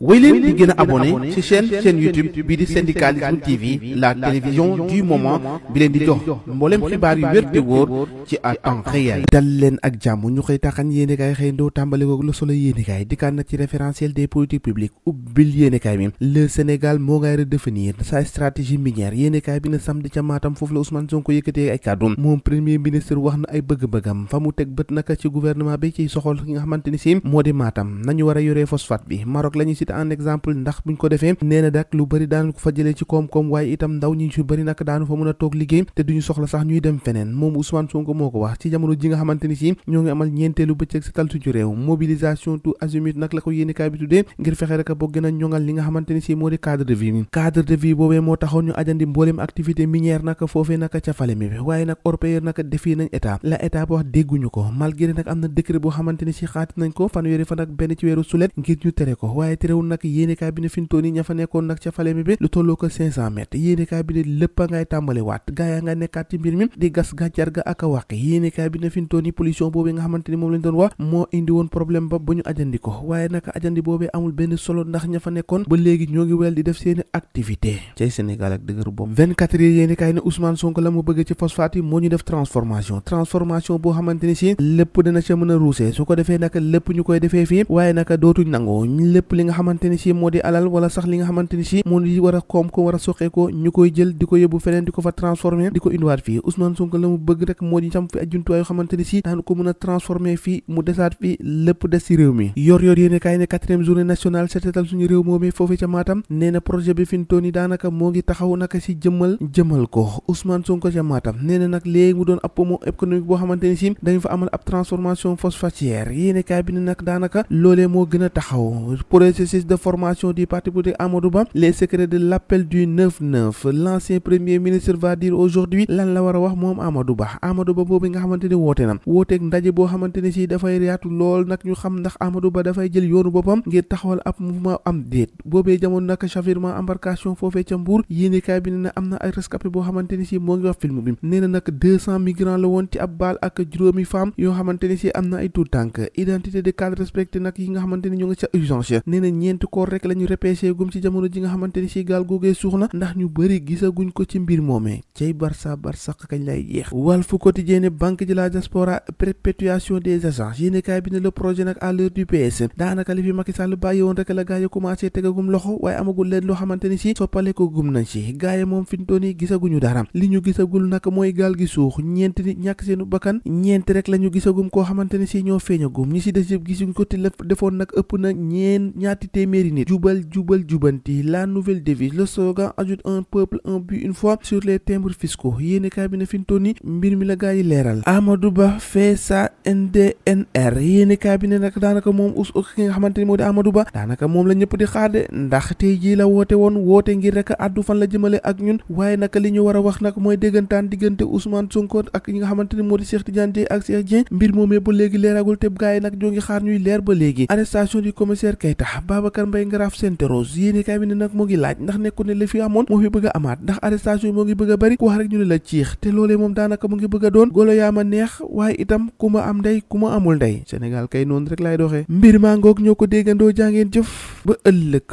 wéy leen di gën a abonné ci chaîne YouTube bii di Syndicalisme TV, la télévision du moment bi leen di jox mboolem xibaar yu wér te wóor ci à temps réel. dal leen ak jàmm ñu xëy taxañ yéenekaay xëy ndoo tàmbale ko Le Soleil yéenekaay dikkaat na ci référentiel des politiques publiques ubbil yéenekaay bi. Le Sénégal moo ngay redéfinir sa stratégie minière yéenekaay bi ne samedi ca Matam foofu la Ousmane Sonko yëkkatee ay kàddu moom premier ministre wax na ay bëgg-bëggam fa mu teg bët naka ci gouvernement bi ci soxol ki nga xamante ni si moo di Matam nañu war a yoree phosphate bi Maroc la ñu cité en exemple ndax buñ ko defee nee na dak lu bëri daanu ko fa jëlee ci koom-koom waaye itam ndaw ñi ci bëri nag daanu fa mën a toog liggéey te duñu soxla sax ñuy dem feneen moom Ousmane Sonko moo ko wax ci jamono ji nga xamante ni si ñoo ngi amal ñeenteelu bëccëg setal suñu réew mobilisation tout azimut nag la ko yéenekaay bi tuddee ngir fexe rek boo gën a ñoŋal li nga xamante ni si moo di cadre de vie boobee moo taxoon ñu ajandi mbooleem activité minière nag foofee nag ca Falémé bi waaye nag orpailleur nag defi nañ état la état bi wax dégguñu ko malgré nag am na décret boo xamante ni si xaati nañ ko fanweeri fan ak benn ci weeru sulet ngir ñu tere ko waaye terewul nag yéenekaay bi ne fintoon yi ña fa nekkoon nag ca Falémé bi lu tolloo ko 500 mètres yéenekaay bi ne lépp a ngay tàmbale waat gaa yaa nga nekkaat ci mbir mi di gas gàncax ga ak a wàqi yéenekaay bi ne fintoon yi pollution boobee nga xamante ni moom lañ doon wax moo indi woon problème ba ñu ajandi ko waaye nag ajandi boobee amul benn solo ndax ña fa nekkoon ba léegi ñoo ngi wel di def seeni activité cay Sénégal ak dëgër bopp 24 heures yéenekaay ne Ousmane Sonko la mu bëgg ci phosphate yi moo ñu def transformation boo xamante ni si lépp dina ca mën a ruusee su ko defee nag lépp ñu koy defee fii waaye nag dootuñ nangoo lépp li nga xamante ni si moo di alal wala sax li nga xamante ni si moo di war a koom ko war a soqee ko ñu koy jël di ko yóbbu feneen di ko fa transformer di ko indiwaat fii Ousmane Sonko la mu bëgg rek moo di sam fi ay jumtuwaay yoo xamante ni si daanu ko mën a transformer fii mu desaat fii lépp des ci réew mi yor yéene kaay ne 4e journée nationale seetal suñu réew moomee foofu ca Matam nee na projet bi fintoon yi daanaka moo ngi taxaw naka si jëmal ko Ousmane Sonko ca Matam nee na nag léegi mu doon ab poumon économique boo xamante ni si dañu fa amal ab transformation phosphatière yéene kaay bi ne nag daanaka loolee moo gën a taxaw processus de formation du parti politique Amadou Ba les secrets de l'appel du 9-9 l'ancien premier ministre va dire aujourd'hui lan la war a wax moom Amadou Ba boobu nga xamante ni wooteeg ndaje boo xamante ni si dafay yaatu lool nag ñu xam ndax Amadou Ba dafay jël yoonu boppam ngir taxawal ab mouvement am déet boobee jamono nag chavirement embarcation foofee ca Mbour yéenekaay bi ne na am na ay rescapé boo xamante ni si moo ngi wax film bi nee na nag 200 migrants la woon ci ab baal ak juróomi femme yoo xamante ni si am na ay tout tànk identité de cadre respecté nag yi nga xamante ni ñoo ngi ca urgence nee na ñeenti koor rek la ñu repêché gum ci jamono ji nga xamante ni si gaal googee suux na ndax ñu bëri gisaguñ ko ci mbir moomee cay barça kañ lay jeex Walf Quotidien banque de la diaspora perpétuation des échanges yéenekaay bi ne le projet nag à l'heure du PS daanaka li fi Macky Sall bàyyi woon rek la gaa yi commencé tegagum loxo waaye amagul leen loo xamante ni si soppale ko gum nañ si gaa yi moom fintoon yi gisaguñu dara li ñu gisagul nag mooy gaal gi suux ñeenti nit ñàkk seenu bakkan ñeenti rek la ñu gisagum koo xamante ni si ñoo feeñagum ñi si des yëpp gisuñ ko te defoon nag ëpp na ñaati téeméeri nit jubal jubanti la nouvelle devise le slogan ajoute un peuple un but une fois sur les timbres fiscaux yéenekaay bi ne fintoon yi mbir mi la gaa yi leeral Amadou Ba fait sa NDNR yéenekaay bi ne nag daanaka moom ki nga xamante ni moo di Amadou Ba daanaka moom la ñëpp di xaar de ndax tey jii la woote ngir rek addu fan la jëmale ak ñun waaye nag li ñu war a wax nag mooy déggantaan diggante Ousmane Sonko ak ñi nga xamante ni moo di Cheikh Tidiane Dièye ak Cheikh Dieng mbir moomee ba léegi leeragul te gaa yi nag ñoo ngi xaar ñuy leer ba léegi arrestation du commissaire Keita Babacar Mbaye Ngaraaf s'interroge yéenekaay bi ne nag moo ngi laaj ndax nekku ne li fi amoon moo fi bëgg a amaat ndax arrestation yi moo ngi bëgg a bari ku wax rek ñu ne la ciix te loolee moom daanaka mu ngi bëgg a doon golo yaa ma neex waaye itam ku ma am ndey ku ma amul ndey Sénégal kay noonu rek lay doxee mbir maa ngoog ñoo ko déggandoo jàngeen jëf ba ëllëg